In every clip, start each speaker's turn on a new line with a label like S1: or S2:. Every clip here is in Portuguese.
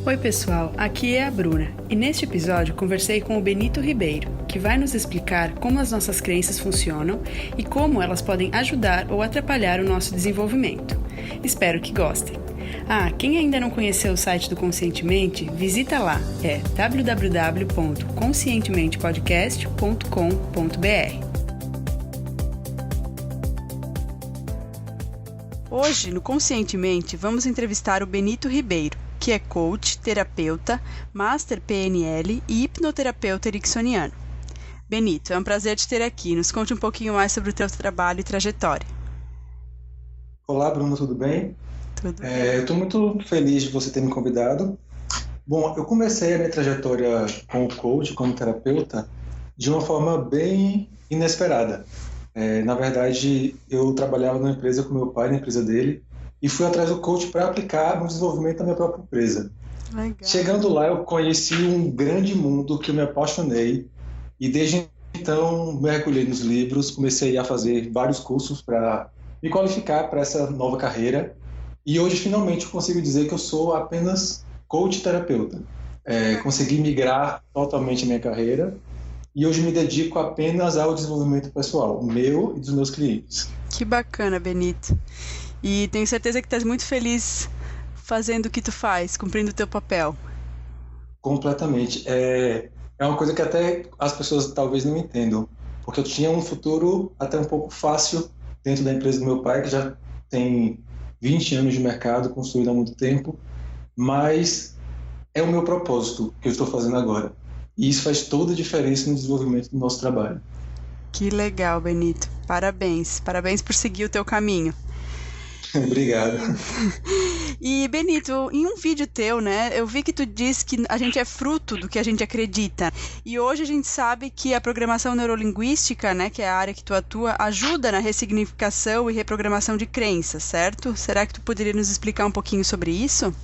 S1: Oi pessoal, aqui é a Bruna e neste episódio conversei com o Benito Ribeiro, que vai nos explicar como as nossas crenças funcionam e como elas podem ajudar ou atrapalhar o nosso desenvolvimento. Espero que gostem. Quem ainda não conheceu o site do Conscientemente, visita lá, é www.conscientementepodcast.com.br. Hoje, no Conscientemente, vamos entrevistar o Benito Ribeiro, que é coach, terapeuta, master PNL e hipnoterapeuta ericksoniano. Benito, é um prazer te ter aqui. Nos conte um pouquinho mais sobre o teu trabalho e trajetória.
S2: Olá, Bruno, tudo bem?
S1: Tudo bem.
S2: Eu estou muito feliz de você ter me convidado. Bom, eu comecei a minha trajetória como coach, como terapeuta, de uma forma bem inesperada. Na verdade, eu trabalhava numa empresa com meu pai, na empresa dele, e fui atrás do coach para aplicar no desenvolvimento da minha própria empresa.
S1: Legal.
S2: Chegando lá, eu conheci um grande mundo que eu me apaixonei, e desde então mergulhei nos livros, comecei a fazer vários cursos para me qualificar para essa nova carreira, e hoje finalmente eu consigo dizer que eu sou apenas coach terapeuta. Consegui migrar totalmente a minha carreira, e hoje me dedico apenas ao desenvolvimento pessoal, meu e dos meus clientes.
S1: Que bacana, Benito. E tenho certeza que estás muito feliz fazendo o que tu faz, cumprindo o teu papel.
S2: Completamente. É uma coisa que até as pessoas talvez não entendam, porque eu tinha um futuro até um pouco fácil dentro da empresa do meu pai, que já tem 20 anos de mercado, construído há muito tempo, mas é o meu propósito que eu estou fazendo agora. E isso faz toda a diferença no desenvolvimento do nosso trabalho.
S1: Que legal, Benito. Parabéns. Parabéns por seguir o teu caminho.
S2: Obrigado.
S1: E, Benito, em um vídeo teu, né, eu vi que tu diz que a gente é fruto do que a gente acredita. E hoje a gente sabe que a programação neurolinguística, né, que é a área que tu atua, ajuda na ressignificação e reprogramação de crenças, certo? Será que tu poderia nos explicar um pouquinho sobre isso?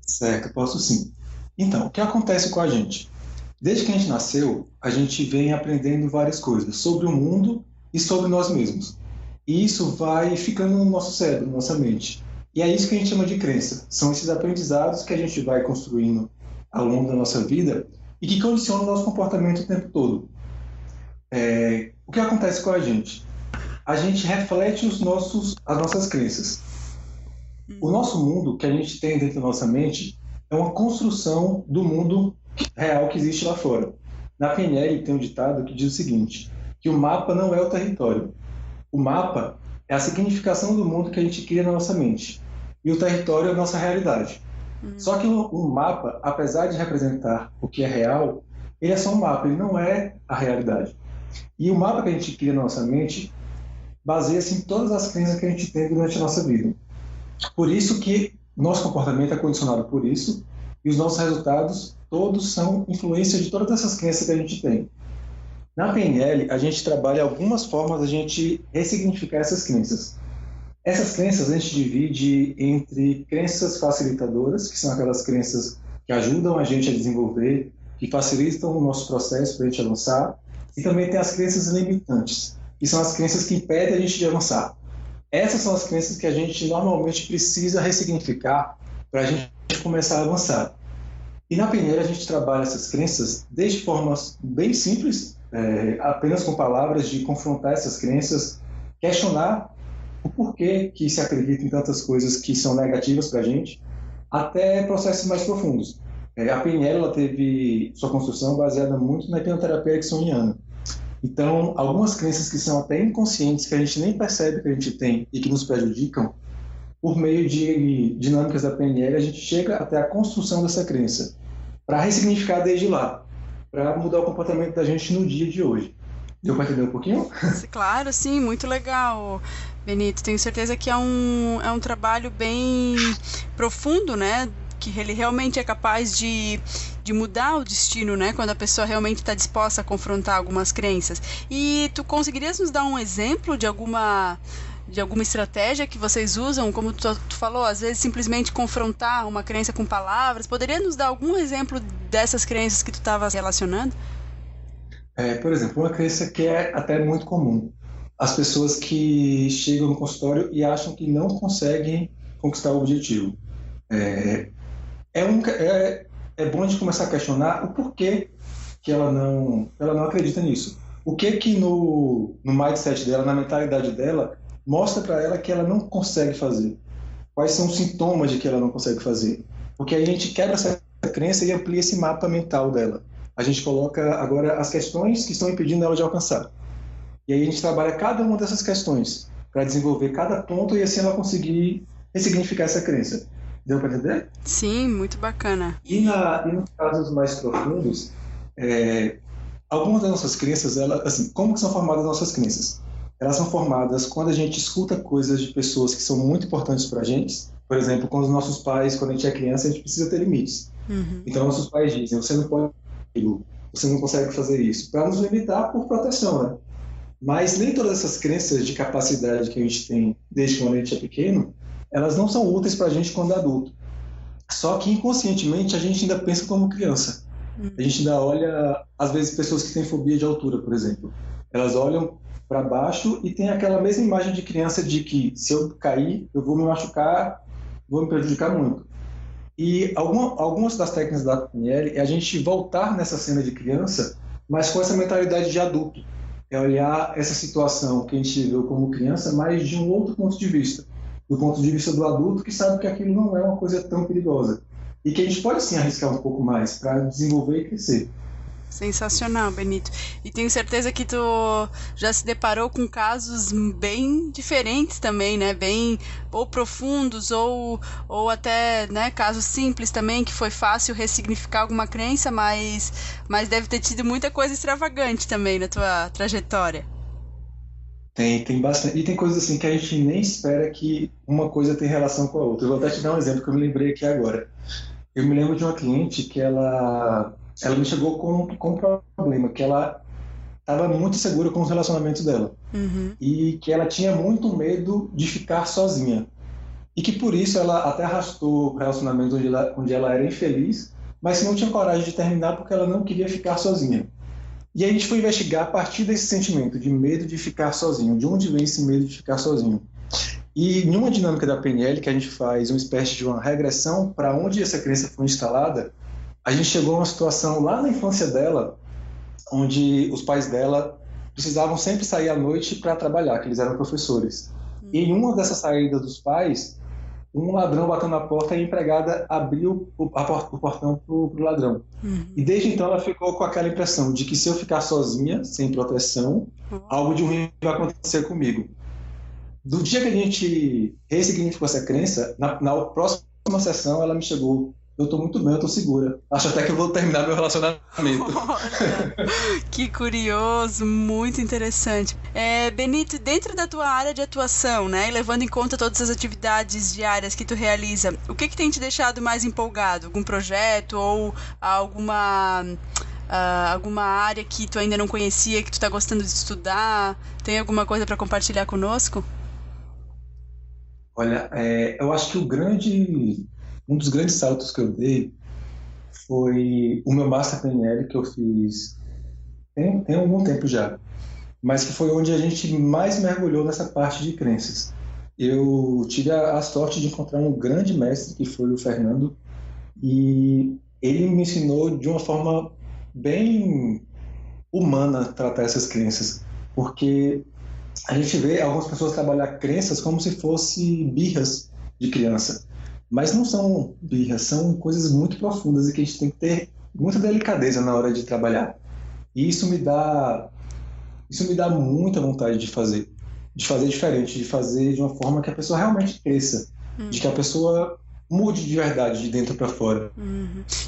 S2: Certo, posso sim. Então, o que acontece com a gente? Desde que a gente nasceu, a gente vem aprendendo várias coisas sobre o mundo e sobre nós mesmos. E isso vai ficando no nosso cérebro, na nossa mente. E é isso que a gente chama de crença. São esses aprendizados que a gente vai construindo ao longo da nossa vida e que condicionam o nosso comportamento o tempo todo. O que acontece com a gente? A gente reflete as nossas crenças. O nosso mundo que a gente tem dentro da nossa mente é uma construção do mundo real que existe lá fora. Na PNL tem um ditado que diz o seguinte, que o mapa não é o território. O mapa é a significação do mundo que a gente cria na nossa mente. E o território é a nossa realidade. Só que o mapa, apesar de representar o que é real, ele é só um mapa, ele não é a realidade. E o mapa que a gente cria na nossa mente baseia-se em todas as crenças que a gente tem durante a nossa vida. Por isso que nosso comportamento é condicionado por isso, e os nossos resultados todos são influência de todas essas crenças que a gente tem. Na PNL, a gente trabalha algumas formas de a gente ressignificar essas crenças. Essas crenças a gente divide entre crenças facilitadoras, que são aquelas crenças que ajudam a gente a desenvolver, que facilitam o nosso processo para a gente avançar, e também tem as crenças limitantes, que são as crenças que impedem a gente de avançar. Essas são as crenças que a gente normalmente precisa ressignificar para a gente começar a avançar. E na PNL a gente trabalha essas crenças desde formas bem simples, apenas com palavras de confrontar essas crenças, questionar o porquê que se acredita em tantas coisas que são negativas para a gente, até processos mais profundos. A PNL ela teve sua construção baseada muito na hipnoterapia ericksoniana. Então, algumas crenças que são até inconscientes, que a gente nem percebe que a gente tem e que nos prejudicam, por meio de dinâmicas da PNL, a gente chega até a construção dessa crença, para ressignificar desde lá, para mudar o comportamento da gente no dia de hoje. Deu para entender um pouquinho?
S1: Claro, sim, muito legal, Benito. Tenho certeza que é um trabalho bem profundo, né? Que ele realmente é capaz de mudar o destino, né? Quando a pessoa realmente está disposta a confrontar algumas crenças. E tu conseguirias nos dar um exemplo de alguma estratégia que vocês usam, como tu falou, às vezes simplesmente confrontar uma crença com palavras? Poderia nos dar algum exemplo dessas crenças que tu estava relacionando?
S2: Por exemplo, uma crença que é até muito comum. As pessoas que chegam no consultório e acham que não conseguem conquistar o objetivo. é bom de começar a questionar o porquê que ela não acredita nisso. O que que no mindset dela, na mentalidade dela, mostra para ela que ela não consegue fazer? Quais são os sintomas de que ela não consegue fazer? Porque aí a gente quebra essa crença e amplia esse mapa mental dela. A gente coloca agora as questões que estão impedindo ela de alcançar. E aí a gente trabalha cada uma dessas questões para desenvolver cada ponto e assim ela conseguir ressignificar essa crença. Deu para entender?
S1: Sim, muito bacana.
S2: E nos casos mais profundos, é, algumas das nossas crenças, assim, como que são formadas as nossas crenças? Elas são formadas quando a gente escuta coisas de pessoas que são muito importantes para a gente. Por exemplo, com os nossos pais, quando a gente é criança, a gente precisa ter limites.
S1: Uhum.
S2: Então, nossos pais dizem, você não pode, você não consegue fazer isso, para nos limitar por proteção, né? Mas nem todas essas crenças de capacidade que a gente tem desde quando a gente é pequeno, elas não são úteis para a gente quando é adulto. Só que inconscientemente a gente ainda pensa como criança. A gente ainda olha, às vezes, pessoas que têm fobia de altura, por exemplo. Elas olham para baixo e tem aquela mesma imagem de criança de que se eu cair, eu vou me machucar, vou me prejudicar muito. E algumas das técnicas da PNL é a gente voltar nessa cena de criança, mas com essa mentalidade de adulto. É olhar essa situação que a gente viveu como criança, mas de um outro ponto de vista. Do ponto de vista do adulto que sabe que aquilo não é uma coisa tão perigosa. E que a gente pode sim arriscar um pouco mais para desenvolver e crescer.
S1: Sensacional, Benito. E tenho certeza que tu já se deparou com casos bem diferentes também, né? Bem ou profundos ou até, né, casos simples também, que foi fácil ressignificar alguma crença, mas deve ter tido muita coisa extravagante também na tua trajetória.
S2: Tem bastante. E tem coisas assim que a gente nem espera que uma coisa tenha relação com a outra. Eu vou até te dar um exemplo que eu me lembrei aqui agora. Eu me lembro de uma cliente que ela me chegou com um problema, que ela estava muito insegura com os relacionamentos dela.
S1: Uhum.
S2: E que ela tinha muito medo de ficar sozinha. E que por isso ela até arrastou relacionamentos onde ela era infeliz, mas que não tinha coragem de terminar porque ela não queria ficar sozinha. E aí a gente foi investigar a partir desse sentimento de medo de ficar sozinho, de onde vem esse medo de ficar sozinho. E em uma dinâmica da PNL, que a gente faz uma espécie de uma regressão para onde essa crença foi instalada, a gente chegou a uma situação lá na infância dela, onde os pais dela precisavam sempre sair à noite para trabalhar, que eles eram professores. E em uma dessas saídas dos pais, um ladrão bateu na porta e a empregada abriu o portão para o ladrão.
S1: Uhum.
S2: E desde então ela ficou com aquela impressão de que se eu ficar sozinha, sem proteção, algo de ruim vai acontecer comigo. Do dia que a gente ressignificou essa crença, na próxima sessão ela me chegou: eu estou muito bem, eu estou segura. Acho até que eu vou terminar meu relacionamento.
S1: Olha, que curioso, muito interessante. Benito, dentro da tua área de atuação, né, e levando em conta todas as atividades diárias que tu realiza, o que tem te deixado mais empolgado? Algum projeto ou alguma área que tu ainda não conhecia, que tu está gostando de estudar? Tem alguma coisa para compartilhar conosco?
S2: Olha, eu acho que um dos grandes saltos que eu dei foi o meu Master PNL que eu fiz tem algum tempo já, mas que foi onde a gente mais mergulhou nessa parte de crenças. Eu tive a sorte de encontrar um grande mestre, que foi o Fernando, e ele me ensinou de uma forma bem humana a tratar essas crenças, porque a gente vê algumas pessoas trabalhar crenças como se fossem birras de criança, mas não são birras, são coisas muito profundas e que a gente tem que ter muita delicadeza na hora de trabalhar. E isso me dá muita vontade de fazer diferente, de fazer de uma forma que a pessoa realmente cresça, de que a pessoa mude de verdade, de dentro para fora.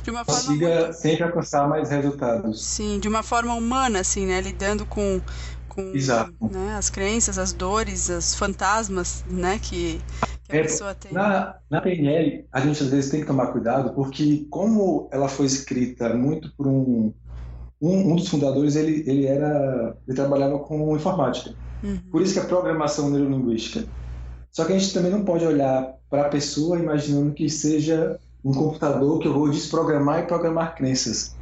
S1: De uma forma
S2: Consiga sempre alcançar mais resultados.
S1: Sim, de uma forma humana, assim, né, lidando com
S2: Exato.
S1: né, as crenças, as dores, os fantasmas, né, que a pessoa tem.
S2: Na PNL, a gente às vezes tem que tomar cuidado, porque como ela foi escrita muito por um dos fundadores, ele trabalhava com informática. Por isso que é programação neurolinguística. Só que a gente também não pode olhar para a pessoa imaginando que seja um computador que eu vou desprogramar e programar crenças.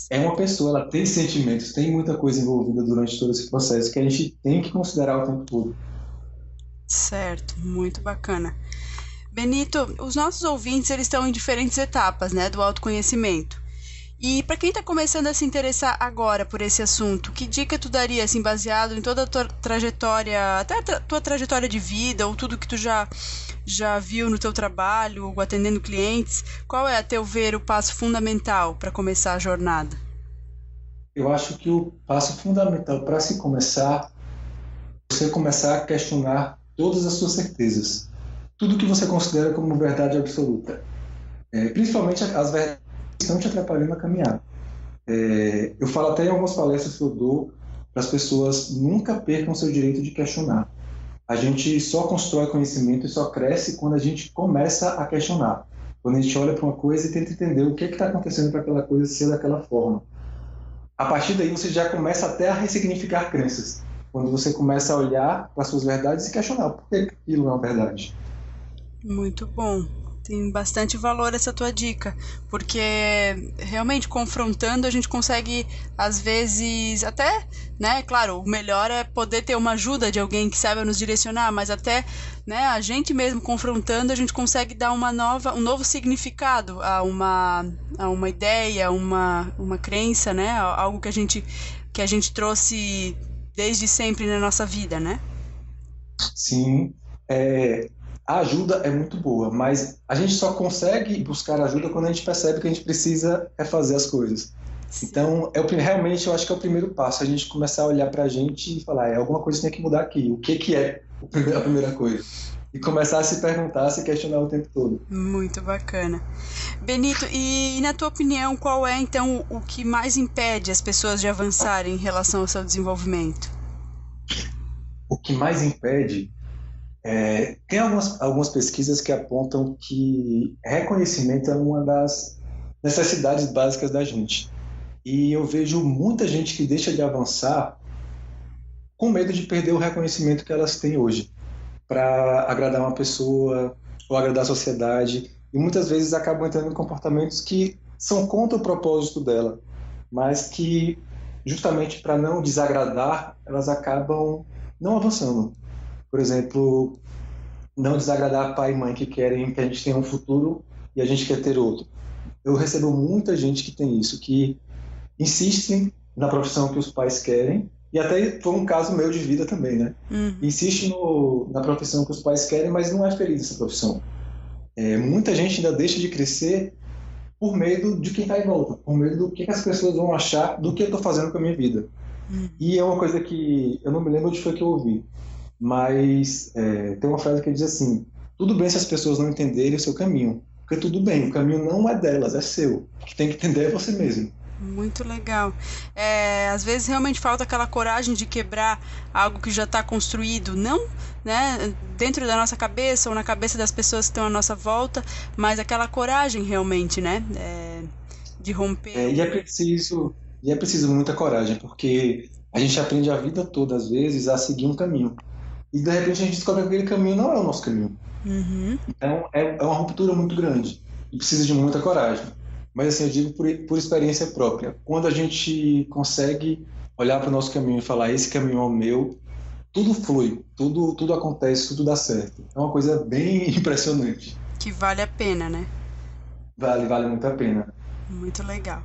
S2: É uma pessoa, ela tem sentimentos, tem muita coisa envolvida durante todo esse processo que a gente tem que considerar o tempo todo.
S1: Certo, muito bacana. Benito, os nossos ouvintes eles estão em diferentes etapas, né, do autoconhecimento. E para quem está começando a se interessar agora por esse assunto, que dica tu daria, assim, baseado em toda a tua trajetória, até a tua trajetória de vida, ou tudo que tu já viu no teu trabalho, ou atendendo clientes, qual é, a teu ver, o passo fundamental para começar a jornada?
S2: Eu acho que o passo fundamental para se começar é você começar a questionar todas as suas certezas. Tudo que você considera como verdade absoluta. Principalmente as verdades que estão te atrapalhando a caminhar. Eu falo até em algumas palestras que eu dou para as pessoas nunca percam seu direito de questionar. A gente só constrói conhecimento e só cresce quando a gente começa a questionar. Quando a gente olha para uma coisa e tenta entender o que está acontecendo para aquela coisa ser daquela forma. A partir daí você já começa até a ressignificar crenças. Quando você começa a olhar para suas verdades e questionar por que aquilo é uma verdade.
S1: Muito bom. Tem bastante valor essa tua dica, porque realmente confrontando a gente consegue, às vezes, até, né, claro, o melhor é poder ter uma ajuda de alguém que saiba nos direcionar, mas até, né, a gente mesmo confrontando, a gente consegue dar um novo significado a uma ideia, uma crença, né, algo que a gente trouxe desde sempre na nossa vida, né?
S2: Sim, a ajuda é muito boa, mas a gente só consegue buscar ajuda quando a gente percebe que a gente precisa fazer as coisas. Então, realmente eu acho que é o primeiro passo, a gente começar a olhar para a gente e falar, alguma coisa tem que mudar aqui, o que que é a primeira coisa? E começar a se perguntar, a se questionar o tempo todo.
S1: Muito bacana. Benito, e na tua opinião, qual é então o que mais impede as pessoas de avançarem em relação ao seu desenvolvimento?
S2: O que mais impede tem algumas pesquisas que apontam que reconhecimento é uma das necessidades básicas da gente. E eu vejo muita gente que deixa de avançar com medo de perder o reconhecimento que elas têm hoje, para agradar uma pessoa ou agradar a sociedade. E muitas vezes acabam entrando em comportamentos que são contra o propósito dela, mas que, justamente para não desagradar, elas acabam não avançando. Por exemplo, não desagradar pai e mãe que querem que a gente tenha um futuro e a gente quer ter outro. Eu recebo muita gente que tem isso, que insistem na profissão que os pais querem, e até foi um caso meu de vida também, né? Insiste na profissão que os pais querem, mas não é feliz nessa profissão. Muita gente ainda deixa de crescer por medo de quem está em volta, por medo do que as pessoas vão achar do que eu estou fazendo com a minha vida. E é uma coisa que eu não me lembro onde foi que eu ouvi, mas tem uma frase que diz assim: tudo bem se as pessoas não entenderem o seu caminho, porque tudo bem, o caminho não é delas, é seu. O que tem que entender é você mesmo.
S1: Muito legal. Às vezes realmente falta aquela coragem de quebrar algo que já está construído, não, né, dentro da nossa cabeça ou na cabeça das pessoas que estão à nossa volta, mas aquela coragem realmente, né, de romper.
S2: E é preciso muita coragem, porque a gente aprende a vida toda, às vezes, a seguir um caminho. E de repente a gente descobre que aquele caminho não é o nosso caminho. Então é uma ruptura muito grande e precisa de muita coragem. Mas assim, eu digo por experiência própria. Quando a gente consegue olhar para o nosso caminho e falar, esse caminho é o meu, tudo flui, tudo acontece, tudo dá certo. É uma coisa bem impressionante.
S1: Que vale a pena, né?
S2: Vale muito a pena.
S1: Muito legal.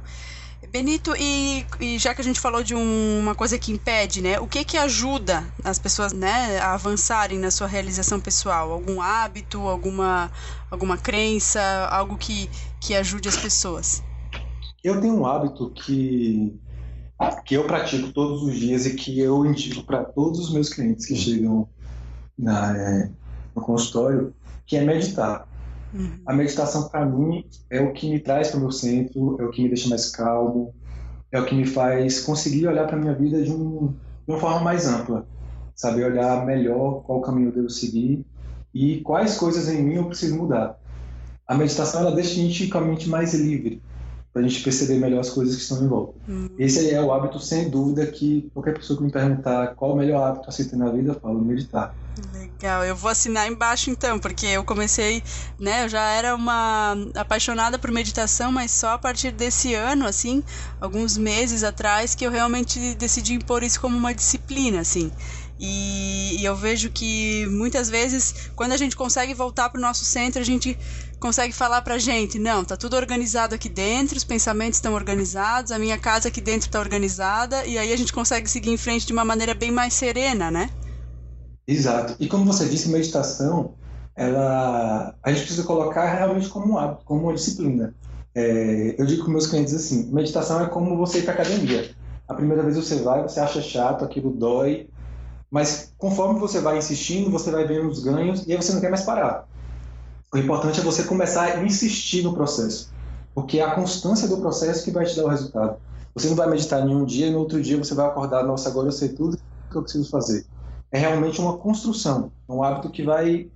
S1: Benito, e já que a gente falou de uma coisa que impede, né? O que ajuda as pessoas, né, a avançarem na sua realização pessoal? Algum hábito, alguma crença, algo que ajude as pessoas?
S2: Eu tenho um hábito que eu pratico todos os dias e que eu indico para todos os meus clientes que chegam no consultório, que é meditar. A meditação, para mim, é o que me traz para o meu centro, é o que me deixa mais calmo, é o que me faz conseguir olhar para a minha vida de uma forma mais ampla, saber olhar melhor qual caminho eu devo seguir e quais coisas em mim eu preciso mudar. A meditação, ela deixa a gente com a mente mais livre, para a gente perceber melhor as coisas que estão em volta. Esse aí é o hábito, sem dúvida, que qualquer pessoa que me perguntar qual o melhor hábito a se ter na vida, eu falo meditar.
S1: Legal, eu vou assinar embaixo então, porque eu comecei, né, eu já era uma apaixonada por meditação, mas só a partir desse ano, assim, alguns meses atrás, que eu realmente decidi impor isso como uma disciplina, assim. E eu vejo que muitas vezes, quando a gente consegue voltar para o nosso centro, a gente consegue falar pra gente, não, tá tudo organizado aqui dentro, os pensamentos estão organizados, a minha casa aqui dentro está organizada, e aí a gente consegue seguir em frente de uma maneira bem mais serena, né?
S2: Exato. E como você disse, meditação, a gente precisa colocar realmente como um hábito, como uma disciplina. Eu digo com meus clientes assim, meditação é como você ir para academia. A primeira vez você vai, você acha chato, aquilo dói, mas conforme você vai insistindo, você vai vendo os ganhos e aí você não quer mais parar. O importante é você começar a insistir no processo, porque é a constância do processo que vai te dar o resultado. Você não vai meditar em um dia e no outro dia você vai acordar, nossa, agora eu sei tudo que eu preciso fazer. É realmente uma construção, um hábito que vai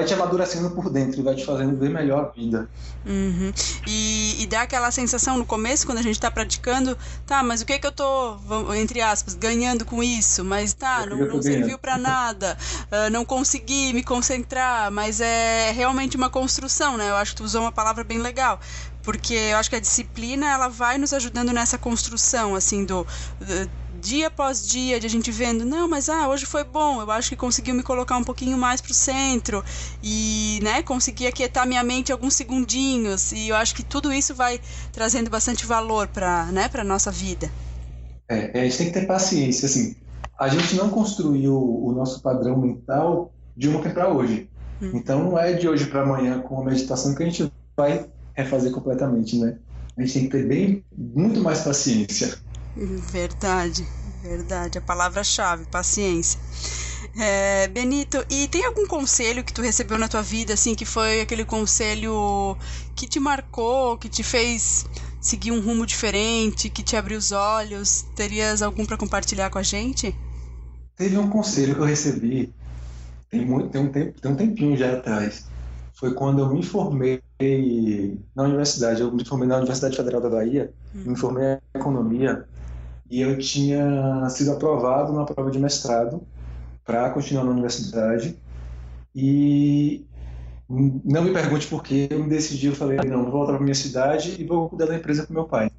S2: te amadurecendo por dentro e vai te fazendo ver melhor a vida.
S1: Uhum. E dá aquela sensação no começo, quando a gente está praticando, tá, mas o que que eu tô, entre aspas, ganhando com isso? Mas tá, não serviu para nada, não consegui me concentrar, mas é realmente uma construção, né? Eu acho que tu usou uma palavra bem legal, porque eu acho que a disciplina, ela vai nos ajudando nessa construção, assim, do dia após dia, de a gente vendo, não, mas hoje foi bom, eu acho que conseguiu me colocar um pouquinho mais pro centro e, né, consegui aquietar minha mente alguns segundinhos, e eu acho que tudo isso vai trazendo bastante valor para, né, para nossa vida.
S2: A gente tem que ter paciência, assim, a gente não construiu o nosso padrão mental de ontem para hoje, então não é de hoje para amanhã com a meditação que a gente vai refazer completamente, né? A gente tem que ter muito mais paciência.
S1: Verdade, a palavra-chave, paciência. Benito, e tem algum conselho que tu recebeu na tua vida, assim, que foi aquele conselho que te marcou, que te fez seguir um rumo diferente, que te abriu os olhos? Terias algum para compartilhar com a gente?
S2: Teve um conselho que eu recebi tem um tempinho já atrás. Foi quando eu me formei na universidade. Eu me formei na Universidade Federal da Bahia, me formei em economia. E eu tinha sido aprovado na prova de mestrado para continuar na universidade. E não me pergunte por quê, eu me decidi, eu falei, não, vou voltar para minha cidade e vou cuidar da empresa com meu pai.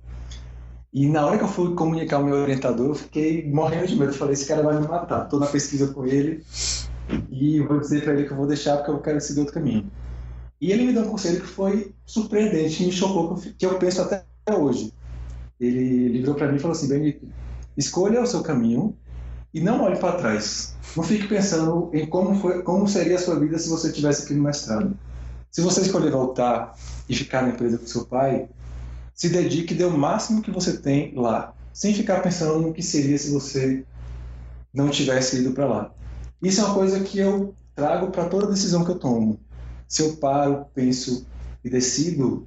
S2: E na hora que eu fui comunicar ao meu orientador, eu fiquei morrendo de medo. Eu falei, esse cara vai me matar. Estou na pesquisa com ele e vou dizer para ele que eu vou deixar porque eu quero seguir outro caminho. E ele me deu um conselho que foi surpreendente, que me chocou, que eu penso até hoje. Ele virou para mim e falou assim, Benito, escolha o seu caminho e não olhe para trás. Não fique pensando em como seria a sua vida se você estivesse aqui no mestrado. Se você escolher voltar e ficar na empresa com seu pai, se dedique e dê o máximo que você tem lá, sem ficar pensando no que seria se você não tivesse ido para lá. Isso é uma coisa que eu trago para toda decisão que eu tomo. Se eu paro, penso e decido,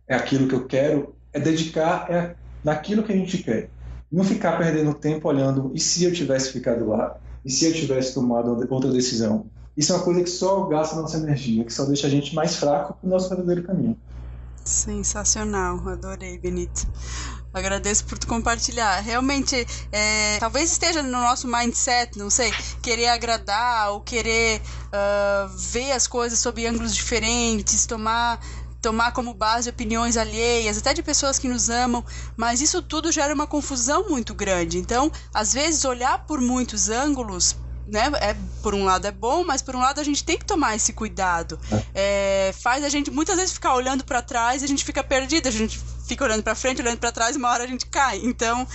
S2: é aquilo que eu quero, é dedicar naquilo que a gente quer. Não ficar perdendo tempo olhando, e se eu tivesse ficado lá? E se eu tivesse tomado outra decisão? Isso é uma coisa que só gasta nossa energia, que só deixa a gente mais fraco para o nosso verdadeiro caminho.
S1: Sensacional, adorei, Benito. Agradeço por tu compartilhar. Realmente, talvez esteja no nosso mindset, não sei, querer agradar ou querer ver as coisas sob ângulos diferentes, tomar como base opiniões alheias, até de pessoas que nos amam, mas isso tudo gera uma confusão muito grande. Então, às vezes, olhar por muitos ângulos, né, por um lado é bom, mas por um lado a gente tem que tomar esse cuidado. Faz a gente muitas vezes ficar olhando para trás e a gente fica perdido, a gente fica olhando para frente, olhando para trás e uma hora a gente cai. Então,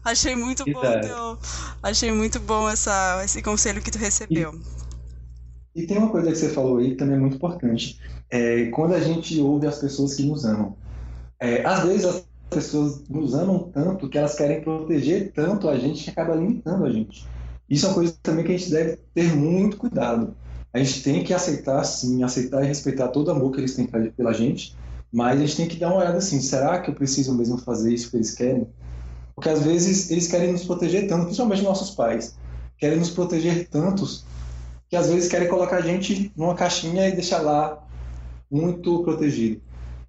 S1: achei muito bom achei muito bom esse conselho que tu recebeu.
S2: E tem uma coisa que você falou aí que também é muito importante. Quando a gente ouve as pessoas que nos amam. Às vezes as pessoas nos amam tanto que elas querem proteger tanto a gente que acaba limitando a gente. Isso é uma coisa também que a gente deve ter muito cuidado. A gente tem que aceitar, sim, aceitar e respeitar todo o amor que eles têm pela gente, mas a gente tem que dar uma olhada assim, será que eu preciso mesmo fazer isso que eles querem? Porque às vezes eles querem nos proteger tanto, principalmente nossos pais, querem nos proteger tantos que às vezes querem colocar a gente numa caixinha e deixar lá muito protegido.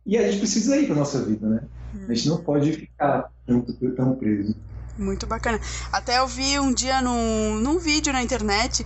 S2: E a gente precisa ir para nossa vida, né? A gente não pode ficar tão preso.
S1: Muito bacana. Até eu vi um dia num vídeo na internet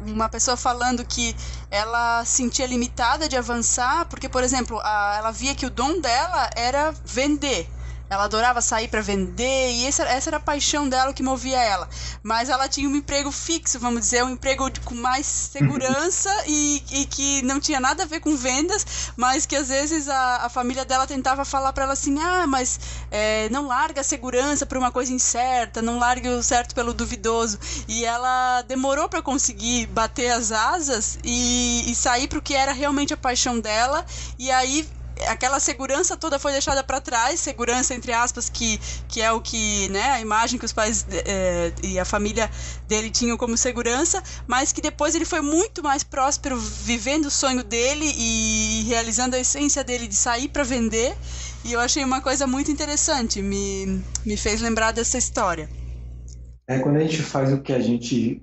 S1: uma pessoa falando que ela se sentia limitada de avançar porque, por exemplo, ela via que o dom dela era vender. Ela adorava sair para vender e essa era a paixão dela, o que movia ela. Mas ela tinha um emprego fixo, vamos dizer, um emprego com mais segurança e que não tinha nada a ver com vendas, mas que às vezes a família dela tentava falar para ela assim, mas não larga a segurança por uma coisa incerta, não largue o certo pelo duvidoso. E ela demorou para conseguir bater as asas e sair para o que era realmente a paixão dela, e aí aquela segurança toda foi deixada para trás, segurança entre aspas, que é o que, né, a imagem que os pais e a família dele tinham como segurança, mas que depois ele foi muito mais próspero vivendo o sonho dele e realizando a essência dele de sair para vender, e eu achei uma coisa muito interessante, me fez lembrar dessa história.
S2: Quando a gente faz o que a gente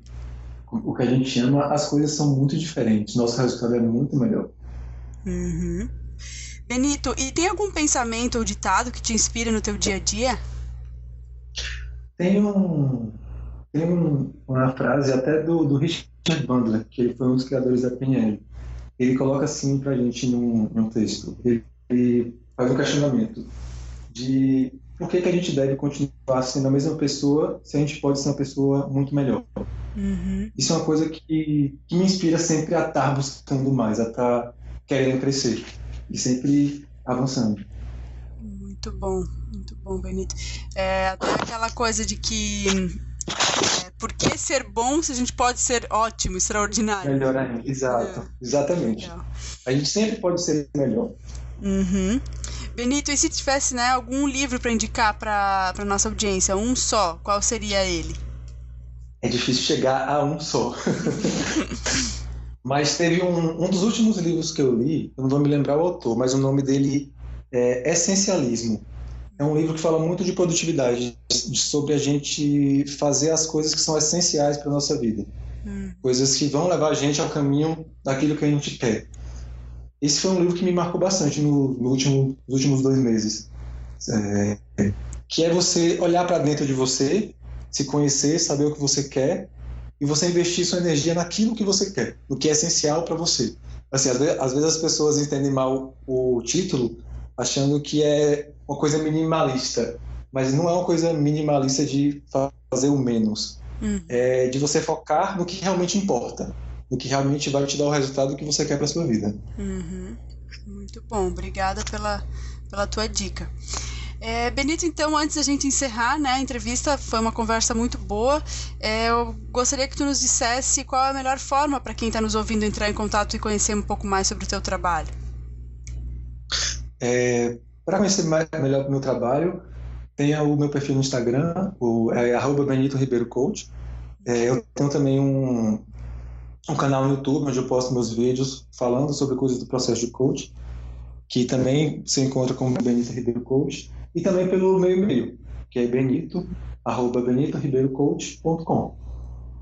S2: ama, as coisas são muito diferentes, nosso resultado é muito melhor.
S1: Uhum. Benito, e tem algum pensamento ou ditado que te inspira no teu dia a dia?
S2: Tem uma frase até do Richard Bandler, que ele foi um dos criadores da PNL. Ele coloca assim pra gente num texto. Ele faz um questionamento de por que a gente deve continuar sendo a mesma pessoa se a gente pode ser uma pessoa muito melhor.
S1: Uhum.
S2: Isso é uma coisa que me inspira sempre a estar buscando mais, a estar querendo crescer e sempre avançando.
S1: Muito bom, Benito. Até aquela coisa de que por que ser bom se a gente pode ser ótimo, extraordinário?
S2: Melhor ainda, exato, exatamente. Legal. A gente sempre pode ser melhor.
S1: Uhum. Benito, e se tivesse, né, algum livro para indicar para nossa audiência, um só, qual seria ele?
S2: É difícil chegar a um só. Mas teve um dos últimos livros que eu li, eu não vou me lembrar o autor, mas o nome dele é Essencialismo. É um livro que fala muito de produtividade, sobre a gente fazer as coisas que são essenciais para a nossa vida. Coisas que vão levar a gente ao caminho daquilo que a gente quer. Esse foi um livro que me marcou bastante nos últimos 2 meses. Que é você olhar para dentro de você, se conhecer, saber o que você quer, e você investir sua energia naquilo que você quer, no que é essencial para você. Assim, às vezes as pessoas entendem mal o título, achando que é uma coisa minimalista, mas não é uma coisa minimalista de fazer o menos. É de você focar no que realmente importa, no que realmente vai te dar o resultado que você quer para sua vida.
S1: Uhum. Muito bom, obrigada pela tua dica. Benito, então, antes da gente encerrar, né, a entrevista, foi uma conversa muito boa. Eu gostaria que tu nos dissesse qual é a melhor forma para quem está nos ouvindo entrar em contato e conhecer um pouco mais sobre o teu trabalho.
S2: Para conhecer melhor o meu trabalho, tem o meu perfil no Instagram, @BenitoRibeiroCoach. Eu tenho também um canal no YouTube onde eu posto meus vídeos falando sobre coisas do processo de coach, que também se encontra como Benito Ribeiro Coach, e também pelo meu e-mail, que é benito@benitoribeirocoach.com.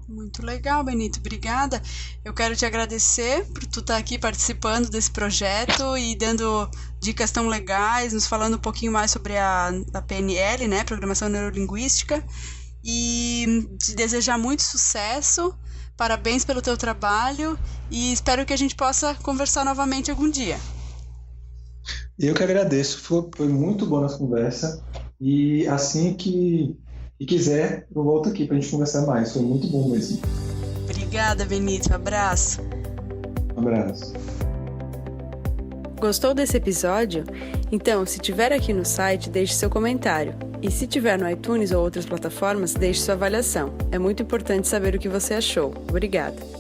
S1: Muito legal, Benito, obrigada. Eu quero te agradecer por tu estar aqui participando desse projeto e dando dicas tão legais, nos falando um pouquinho mais sobre a PNL, né, Programação Neurolinguística, e te desejar muito sucesso, parabéns pelo teu trabalho e espero que a gente possa conversar novamente algum dia.
S2: Eu que agradeço, foi muito boa nossa conversa e assim que quiser eu volto aqui para a gente conversar mais, foi muito bom mesmo.
S1: Obrigada, Benito, abraço.
S2: Um abraço.
S1: Gostou desse episódio? Então, se tiver aqui no site, deixe seu comentário. E se tiver no iTunes ou outras plataformas, deixe sua avaliação. É muito importante saber o que você achou. Obrigada.